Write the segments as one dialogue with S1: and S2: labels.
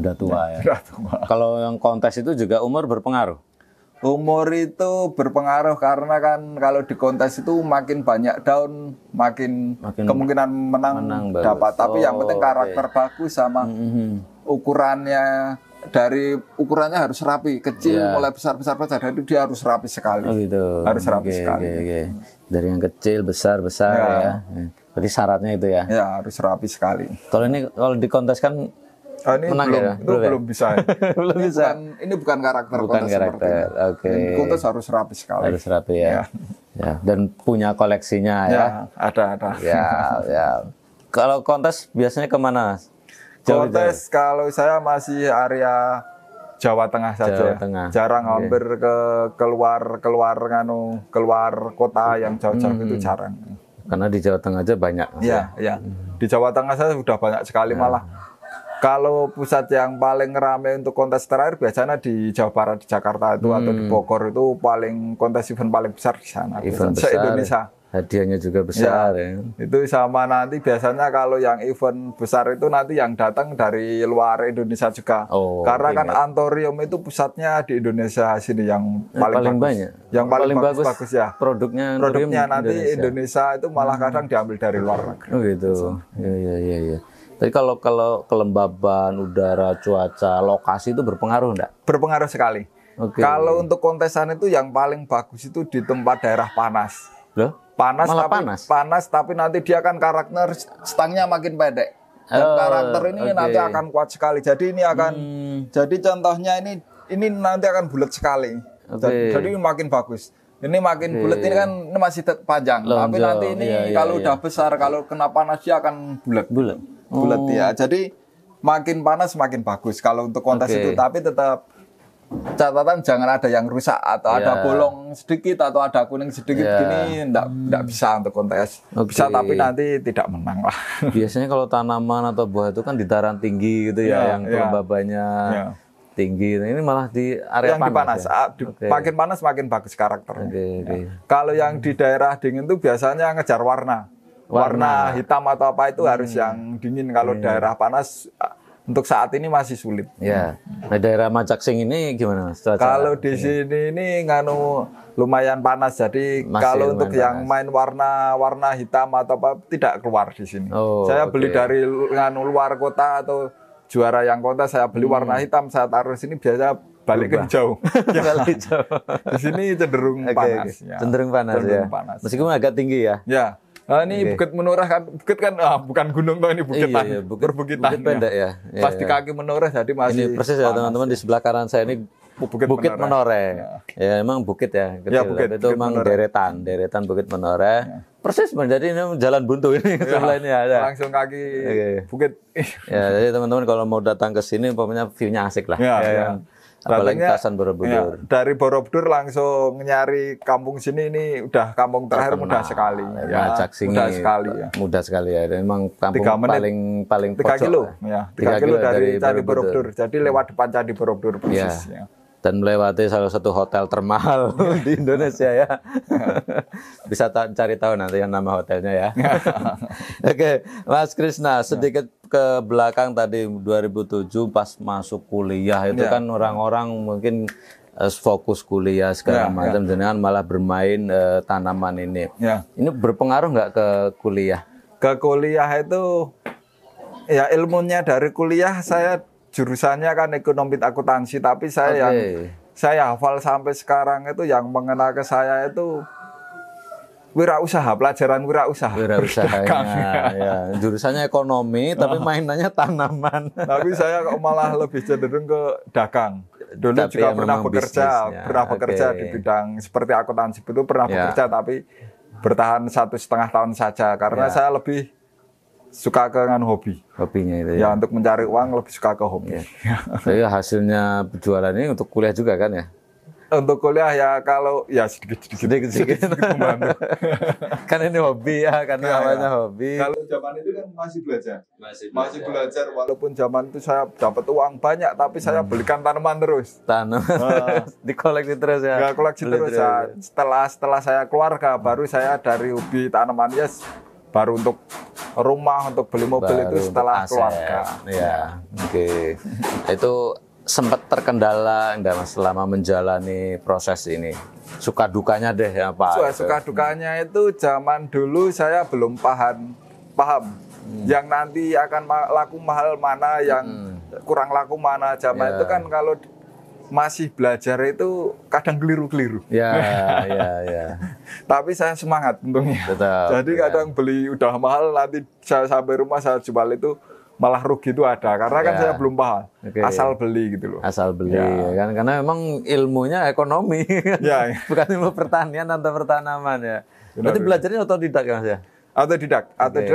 S1: Udah tua ya.
S2: Udah tua.
S1: Kalau yang kontes itu juga umur berpengaruh?
S2: Umur itu berpengaruh karena kan kalau di kontes itu makin banyak daun, makin kemungkinan menang dapat. Tapi yang penting karakter bagus sama ukurannya. Dari ukurannya harus rapi, kecil mulai besar-besar saja, itu dia harus rapi sekali.
S1: Oh gitu.
S2: Harus rapi sekali.
S1: Dari yang kecil besar ya. Berarti syaratnya itu ya.
S2: Ya, harus rapi sekali.
S1: Kalau di kontes kan
S2: ini
S1: menang
S2: belum bisa.
S1: Belum bisa.
S2: Ini bukan karakter
S1: bukan
S2: kontes
S1: karakter. Oke.
S2: Kontes harus rapi sekali.
S1: Harus rapi ya. Ya. Dan punya koleksinya ya.
S2: Ada.
S1: Ya. Kalau kontes biasanya kemana?
S2: Kontes kalau saya masih area Jawa Tengah saja.
S1: Jawa Tengah.
S2: Jarang hampir ke keluar kota yang jauh-jauh itu jarang.
S1: Karena di Jawa Tengah aja banyak.
S2: Iya. Di Jawa Tengah saya sudah banyak sekali malah. Kalau pusat yang paling ramai untuk kontes terakhir biasanya di Jawa Barat, di Jakarta itu atau di Bogor itu kontes event paling besar di sana.
S1: Event besar.
S2: Se-Indonesia.
S1: Hadiahnya juga besar ya.
S2: Itu sama nanti biasanya kalau yang event besar itu nanti yang datang dari luar Indonesia juga. Karena kan Anthurium itu pusatnya di Indonesia sini yang paling
S1: banyak.
S2: Yang paling bagus ya.
S1: Produknya
S2: nanti Indonesia itu malah kadang diambil dari luar negeri.
S1: Oh gitu. Iya. Tapi kalau kelembaban udara, cuaca, lokasi itu berpengaruh enggak?
S2: Berpengaruh sekali. Kalau untuk kontesan itu yang paling bagus itu di tempat daerah panas.
S1: Loh?
S2: Panas tapi nanti dia kan karakter stangnya makin pendek dan karakter ini nanti akan kuat sekali. Jadi ini akan jadi contohnya ini nanti akan bulat sekali. Jadi ini makin bagus. Ini makin bulat ini kan ini masih panjang. Tapi nanti ini kalau udah besar kalau kena panas dia akan bulat ya. Jadi makin panas makin bagus kalau untuk kontes itu. Tapi tetap catatan jangan ada yang rusak atau ada bolong sedikit atau ada kuning sedikit gini enggak bisa untuk kontes. Bisa tapi nanti tidak menang lah.
S1: Biasanya kalau tanaman atau buah itu kan di dataran tinggi gitu yang kelembabannya tinggi. Ini malah di area
S2: yang panas. Makin panas makin bagus karakternya. Kalau yang di daerah dingin itu biasanya ngejar warna hitam atau apa itu harus yang dingin. Kalau daerah panas untuk saat ini masih sulit.
S1: Ya. Nah, daerah Majaksing ini gimana, Mas?
S2: Kalau di sini ini lumayan panas. Jadi kalau untuk yang main warna hitam atau apa tidak keluar di sini. Saya beli dari luar kota atau juara yang kota saya beli warna hitam, saya taruh sini biasa balik ke jauh. Di sini cenderung panas. Ya.
S1: Cenderung panas. Meskipun agak tinggi ya.
S2: Ya. Ini Bukit Menoreh kan, bukan gunung toh, ini bukitan, perbukitan.
S1: Bukit pendek ya.
S2: Pas di kaki Menoreh jadi masih.
S1: Ini persis ya teman-teman di sebelah kanan saya ini Bukit Menoreh. Ya emang bukit ya. Kecil. Itu memang deretan Bukit Menoreh. Persis menjadi ini jalan buntu ini sebelah ini ada.
S2: Langsung kaki bukit.
S1: Ya jadi teman-teman kalau mau datang ke sini pokoknya view-nya asik lah. Apalagi Kasan Borobudur.
S2: Dari Borobudur langsung nyari kampung sini ini udah kampung terakhir mudah sekali. Mudah sekali ya. Memang kampung paling 3
S1: pojok.
S2: kilo. 3 kilo dari Candi Borobudur. Jadi lewat depan Candi Borobudur persis.
S1: Dan melewati salah satu hotel termahal di Indonesia ya. Bisa cari tahu nanti yang nama hotelnya ya. Oke, Mas Krisna, sedikit ke belakang tadi 2007 pas masuk kuliah itu kan orang-orang mungkin fokus kuliah segala macam, dengan malah bermain tanaman ini. Ini berpengaruh nggak ke kuliah?
S2: Ke kuliah itu ya ilmunya dari kuliah saya jurusannya kan ekonomi akuntansi, tapi saya hafal sampai sekarang itu yang mengena ke saya itu pelajaran wirausaha.
S1: Ya. Jurusannya ekonomi tapi mainannya tanaman.
S2: Tapi saya malah lebih cenderung ke dagang. Dulu tapi juga pernah bekerja di bidang seperti akuntansi itu bekerja tapi bertahan 1,5 tahun saja karena saya lebih suka ke hobinya itu ya. Untuk mencari uang lebih suka ke hobi.
S1: Jadi hasilnya penjualan ini untuk kuliah juga kan ya?
S2: Untuk kuliah ya kalau ya sedikit membantu.
S1: Kan ini hobi ya, karena awalnya hobi.
S2: Kalau zaman itu kan masih belajar walaupun zaman itu saya dapat uang banyak tapi saya belikan tanaman terus.
S1: Dikoleksi terus ya.
S2: Koleksi terus. Setelah saya keluarga baru saya dari hobi tanaman Baru untuk rumah, untuk beli mobil
S1: Baru
S2: itu setelah
S1: untuk aset.
S2: keluarga.
S1: Ya, oke. Itu sempat terkendala enggak Mas selama menjalani proses ini? Suka dukanya deh apa?
S2: Suka dukanya itu zaman dulu saya belum paham yang nanti akan laku mahal mana, yang kurang laku mana. Zaman itu kan kalau masih belajar itu kadang keliru-keliru.
S1: Ya.
S2: Tapi saya semangat untungnya.
S1: Tetap,
S2: Jadi kadang beli udah mahal, nanti saya sampai rumah saya jual itu malah rugi itu ada. Karena kan saya belum paham. Asal beli gitu loh.
S1: Asal beli kan, karena memang ilmunya ekonomi.
S2: Ya.
S1: Bukan ilmu pertanian atau pertanaman ya. Berarti belajarnya otodidak ya Mas ya?
S2: Otodidak.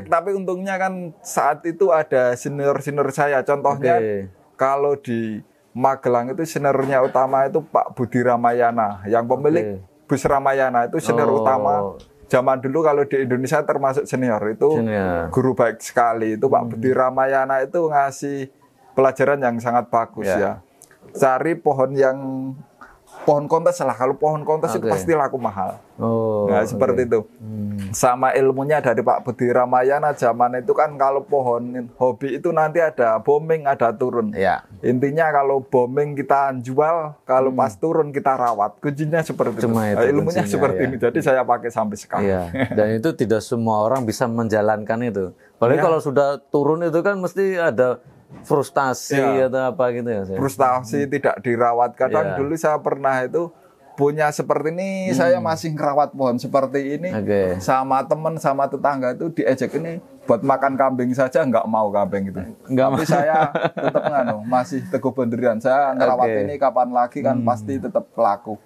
S2: Tapi untungnya kan saat itu ada senior saya. Contohnya kalau di Magelang itu seniornya utama itu Pak Budi Ramayana, yang pemilik Bus Ramayana itu senior utama. Zaman dulu kalau di Indonesia termasuk senior itu guru baik sekali. Itu Pak Budi Ramayana itu ngasih pelajaran yang sangat bagus ya. Cari pohon kontes lah. Kalau pohon kontes itu pasti laku mahal. Nah, seperti itu. Sama ilmunya dari Pak Budi Ramayana zaman itu kan kalau pohon hobi itu nanti ada booming, ada turun. Intinya kalau booming kita jual, kalau pas turun kita rawat. Kuncinya seperti itu. Ilmunya seperti ini. Jadi saya pakai sampai sekarang.
S1: Dan itu tidak semua orang bisa menjalankan itu. Apalagi kalau sudah turun itu kan mesti ada frustasi atau apa gitu ya.
S2: Frustasi tidak dirawat. Kadang dulu saya pernah itu punya seperti ini, saya masih ngerawat pohon seperti ini. Sama teman, sama tetangga itu diejek ini buat makan kambing saja nggak mau kambing gitu. Tapi saya tetap masih teguh pendirian. Saya ngerawat ini kapan lagi kan pasti tetap laku.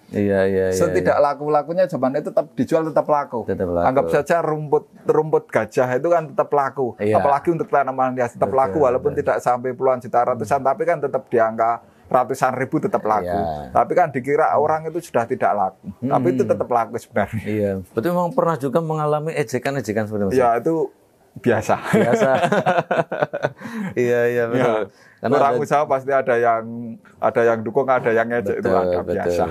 S2: Setidak laku-lakunya zaman itu tetap dijual, tetap laku. Anggap saja rumput gajah itu kan tetap laku. Apalagi untuk tanaman hias tetap laku walaupun tidak sampai puluhan juta ratusan, tapi kan tetap di angka ratusan ribu tetap laku. Tapi kan dikira orang itu sudah tidak laku. Tapi itu tetap laku sebenarnya.
S1: Berarti memang pernah juga mengalami ejekan-ejekan seperti itu?
S2: Ya, itu biasa.
S1: Iya betul.
S2: Karena orang usaha pasti ada yang dukung, ada yang ngejek, itu agak biasa.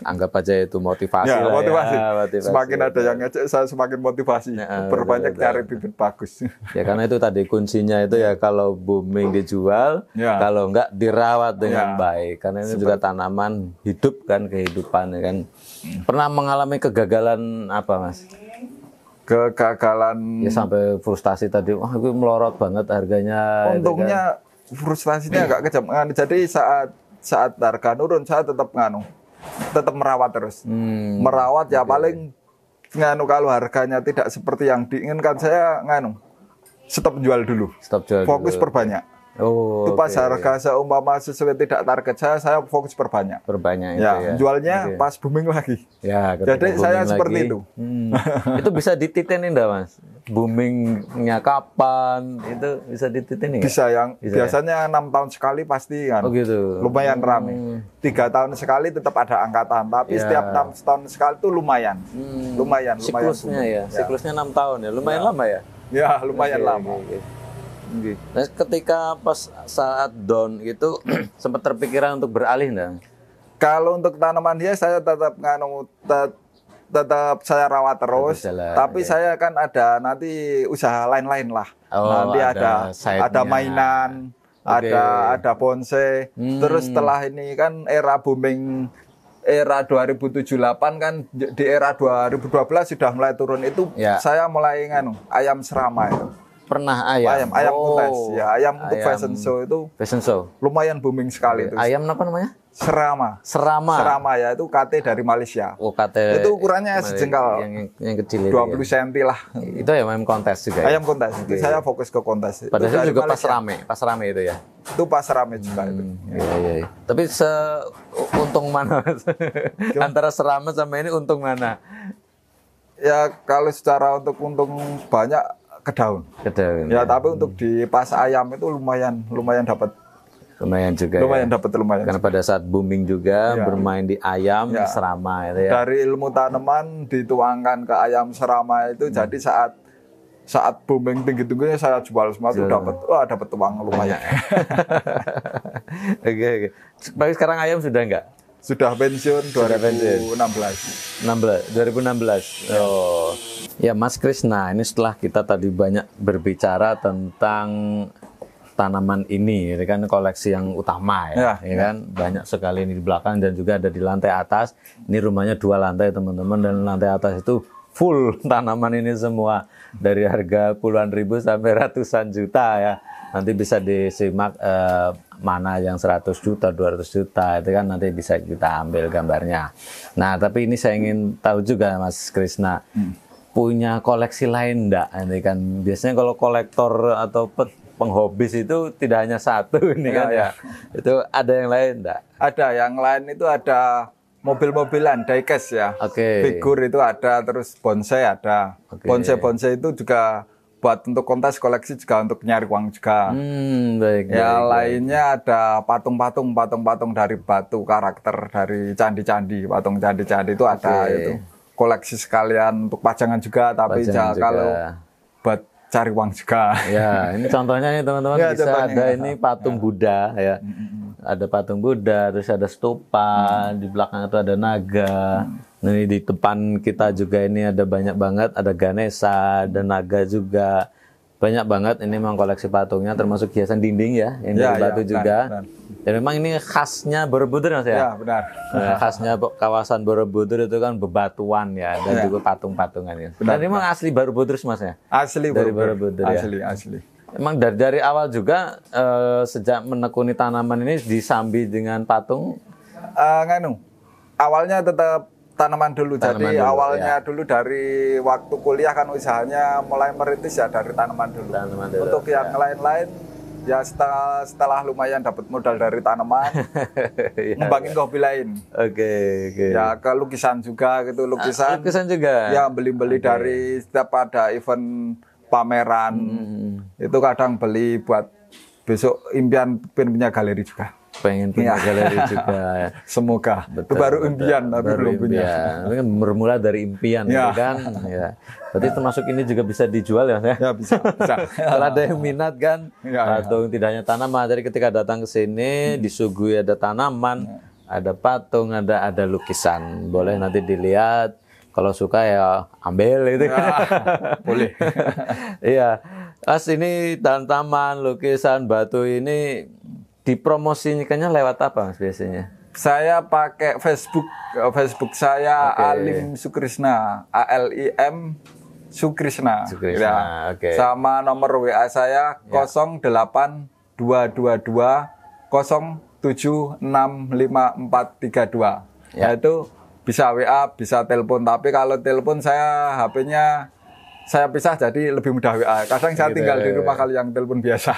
S1: Anggap aja itu motivasi
S2: ya,
S1: lah
S2: motivasi.
S1: ya.
S2: Semakin ada yang ngejek, saya semakin motivasi. Berbanyak cari bibit bagus.
S1: Ya karena itu tadi kuncinya itu ya kalau booming dijual, kalau enggak dirawat dengan baik. Karena ini juga tanaman hidup kan, kehidupan kan. Pernah mengalami kegagalan apa Mas?
S2: Kegagalan
S1: ya sampai frustasi tadi, wah itu melorot banget harganya.
S2: Untungnya frustasinya agak kejam. Jadi saat harga nurun saya tetap merawat terus. Merawat ya paling kalau harganya tidak seperti yang diinginkan saya stop jual dulu. Fokus perbanyak. Itu pas harga seumpama sesuai tidak target saya fokus perbanyak. Jualnya pas booming lagi. Jadi saya seperti itu.
S1: Itu bisa dititeni enggak Mas? Boomingnya kapan? Itu bisa dititeni enggak?
S2: Bisa, biasanya 6 tahun sekali pasti kan. Lumayan ramai. 3 tahun sekali tetap ada angkatan, tapi setiap 6 tahun sekali itu lumayan. Lumayan.
S1: Siklusnya siklusnya 6 tahun ya. Lumayan lama ya?
S2: Ya, lumayan lama.
S1: Nah, ketika pas saat down gitu sempat terpikiran untuk beralih enggak?
S2: Kalau untuk tanaman hias saya tetap saya rawat terus, tapi saya kan ada nanti usaha lain-lain lah. Nanti ada mainan, ada bonsai. Terus setelah ini kan era booming era 2078 kan, di era 2012 sudah mulai turun itu. Saya mulai ayam serama itu.
S1: Pernah ayam
S2: kontes ya, ayam untuk fashion show itu lumayan booming sekali itu.
S1: Ayam apa namanya?
S2: Serama ya, itu KT dari Malaysia.
S1: KT
S2: itu ukurannya sejengkal,
S1: yang kecil
S2: 20 cm lah.
S1: Itu ayam kontes juga ya?
S2: Ayam kontes, itu saya fokus ke kontes.
S1: Padahal juga pas rame itu ya?
S2: Itu pas rame juga itu.
S1: Iya. Tapi untung mana antara serama sama ini untung mana?
S2: Ya kalau secara untuk untung banyak ke daun. Ya, tapi untuk di pas ayam itu lumayan dapat.
S1: Lumayan juga.
S2: Lumayan.
S1: Karena pada saat booming juga bermain di ayam serama itu ya.
S2: Dari ilmu tanaman dituangkan ke ayam serama itu, jadi saat booming tinggi-tingginya saya jual semua itu dapat uang lumayan.
S1: Oke. Sekarang ayam sudah enggak?
S2: Sudah pensiun
S1: Sudah pensiun.
S2: 2016.
S1: Oh. Ya Mas Krisna, ini setelah kita tadi banyak berbicara tentang tanaman ini kan koleksi yang utama ya kan banyak sekali ini di belakang dan juga ada di lantai atas. Ini rumahnya 2 lantai teman-teman, dan lantai atas itu full tanaman ini semua dari harga puluhan ribu sampai ratusan juta ya. Nanti bisa disimak mana yang 100 juta, 200 juta itu kan nanti bisa kita ambil gambarnya. Nah, tapi ini saya ingin tahu juga Mas Krisna, punya koleksi lain enggak? Ini kan biasanya kalau kolektor atau penghobis itu tidak hanya satu ini kan ya. Itu ada yang lain enggak?
S2: Ada, yang lain itu ada mobil-mobilan, diecast ya. Figur itu ada, terus bonsai ada. Bonsai itu juga buat untuk kontes koleksi, juga untuk nyari uang juga. Lainnya ada patung-patung dari batu karakter dari candi-candi, patung candi-candi itu ada itu. Koleksi sekalian untuk pajangan juga, tapi kalau buat cari uang juga.
S1: Ya, ini contohnya nih teman-teman bisa ada ini patung Buddha ya. Ada patung Buddha, terus ada stupa, di belakang itu ada naga. Ini di depan kita juga ini ada banyak banget, ada Ganesha, ada naga juga. Banyak banget ini memang koleksi patungnya, termasuk hiasan dinding ya, yang dari batu juga. Benar. Dan memang ini khasnya Borobudur Mas ya?
S2: Ya, benar.
S1: Khasnya kawasan Borobudur itu kan bebatuan ya, dan juga patung-patungan ya. Dan ini memang asli Borobudur Mas ya?
S2: Asli
S1: dari Borobudur ya?
S2: Asli.
S1: Emang dari awal juga sejak menekuni tanaman ini disambi dengan patung?
S2: Awalnya tetap tanaman dulu. Jadi awalnya dulu dari waktu kuliah kan usahanya mulai merintis ya dari tanaman dulu. Untuk yang lain-lain ya setelah lumayan dapat modal dari tanaman, ngembangin ke hobi lain. Ya ke lukisan juga gitu, lukisan juga. Ya beli-beli dari setiap ada event pameran. Itu kadang beli buat besok impian punya galeri juga.
S1: Pengen punya galeri juga ya.
S2: Semoga. Itu baru impian tapi belum punya.
S1: Itu kan bermula dari impian kan ya. Berarti termasuk ini juga bisa dijual ya?
S2: Ya bisa.
S1: Kalau ada yang minat kan, patung tidak hanya tanaman. Jadi ketika datang ke sini disuguhi ada tanaman, ada patung, ada lukisan. Boleh nanti dilihat. Kalau suka ya ambil itu.
S2: Boleh.
S1: Iya. Mas ini tanaman, lukisan, batu ini dipromosikannya lewat apa Mas biasanya?
S2: Saya pakai Facebook saya Alim Sukrisna, ALIM Sukrisna. Ya. Sama nomor WA saya 08222 0765432. Ya itu bisa WA, bisa telepon. Tapi kalau telepon saya HP-nya saya pisah jadi lebih mudah WA. Kadang saya tinggal di rumah kalau yang telepon biasa.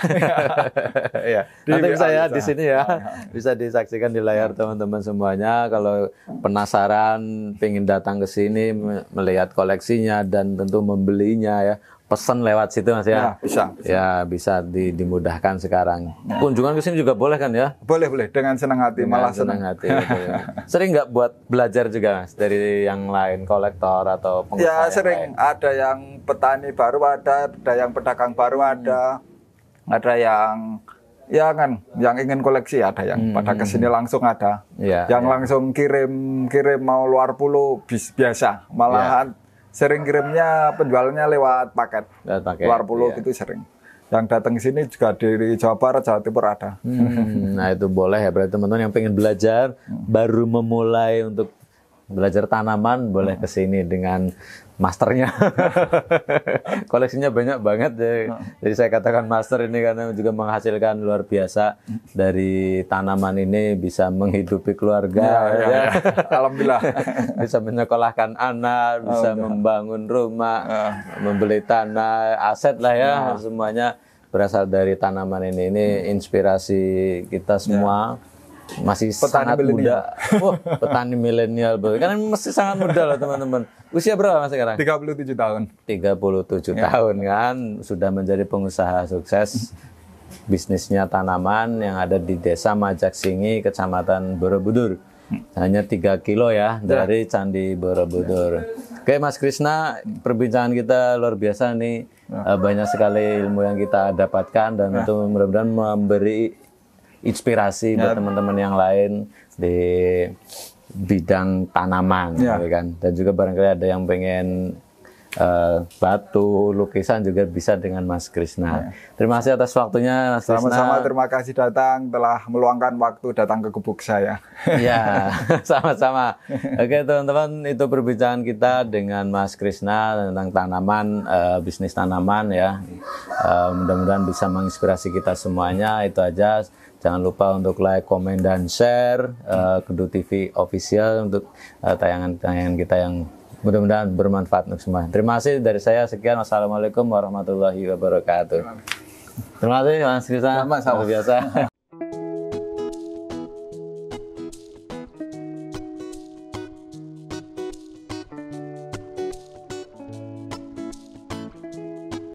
S1: Ya. Nanti bisa ya di sini ya. Bisa disaksikan di layar teman-teman semuanya. Kalau penasaran, pengen datang ke sini melihat koleksinya dan tentu membelinya ya. Pesan lewat situ Mas ya.
S2: Bisa.
S1: Ya, bisa dimudahkan sekarang. Kunjungan ke sini juga boleh kan ya?
S2: Boleh dengan senang hati, malah senang
S1: hati. Sering nggak buat belajar juga Mas dari yang lain, kolektor atau pengusaha?
S2: Ya, sering. Ada yang petani baru ada yang pedagang baru ada yang yang ingin koleksi ada yang pada kesini langsung ada. Yang langsung kirim mau luar pulau biasa. Malahan sering kirimnya penjualnya lewat paket. Luar pulau gitu sering. Yang datang ke sini juga dari Jawa Barat, Jawa Timur ada.
S1: Nah itu boleh ya, berarti teman-teman yang pengen belajar, baru memulai untuk belajar tanaman, boleh ke sini dengan masternya. Koleksinya banyak banget ya. Jadi saya katakan master ini karena juga menghasilkan luar biasa. Dari tanaman ini bisa menghidupi keluarga ya.
S2: Alhamdulillah.
S1: Bisa menyekolahkan anak, bisa membangun rumah, membeli tanah, aset lah ya. Semuanya berasal dari tanaman ini. Ini inspirasi kita semua. Masih sangat muda. Petani milenial. Kan masih sangat muda loh teman-teman. Usia berapa Mas sekarang?
S2: 37 tahun.
S1: 37 tahun kan. Sudah menjadi pengusaha sukses. Bisnisnya tanaman yang ada di Desa Majaksingi, Kecamatan Borobudur. Hanya 3 kilo ya dari Candi Borobudur. Oke Mas Krisna, perbincangan kita luar biasa nih. Banyak sekali ilmu yang kita dapatkan dan itu mudah-mudahan memberi inspirasi buat teman-teman yang lain di bidang tanaman, gitu kan. Dan juga barangkali ada yang pengen batu, lukisan juga bisa dengan Mas Krisna. Terima kasih atas waktunya, Mas Krisna.
S2: Sama-sama, terima kasih datang, telah meluangkan waktu datang ke gubuk saya.
S1: Ya, sama-sama. Oke teman-teman, itu perbincangan kita dengan Mas Krisna tentang tanaman, bisnis tanaman ya. Mudah-mudahan bisa menginspirasi kita semuanya. Itu aja. Jangan lupa untuk like, komen, dan share Kedu TV Official untuk tayangan-tayangan kita yang mudah-mudahan bermanfaat untuk semua. Terima kasih dari saya. Sekian. Wassalamualaikum warahmatullahi wabarakatuh. Terima kasih Mas Krisna.
S2: Sama-sama.
S1: Luar biasa.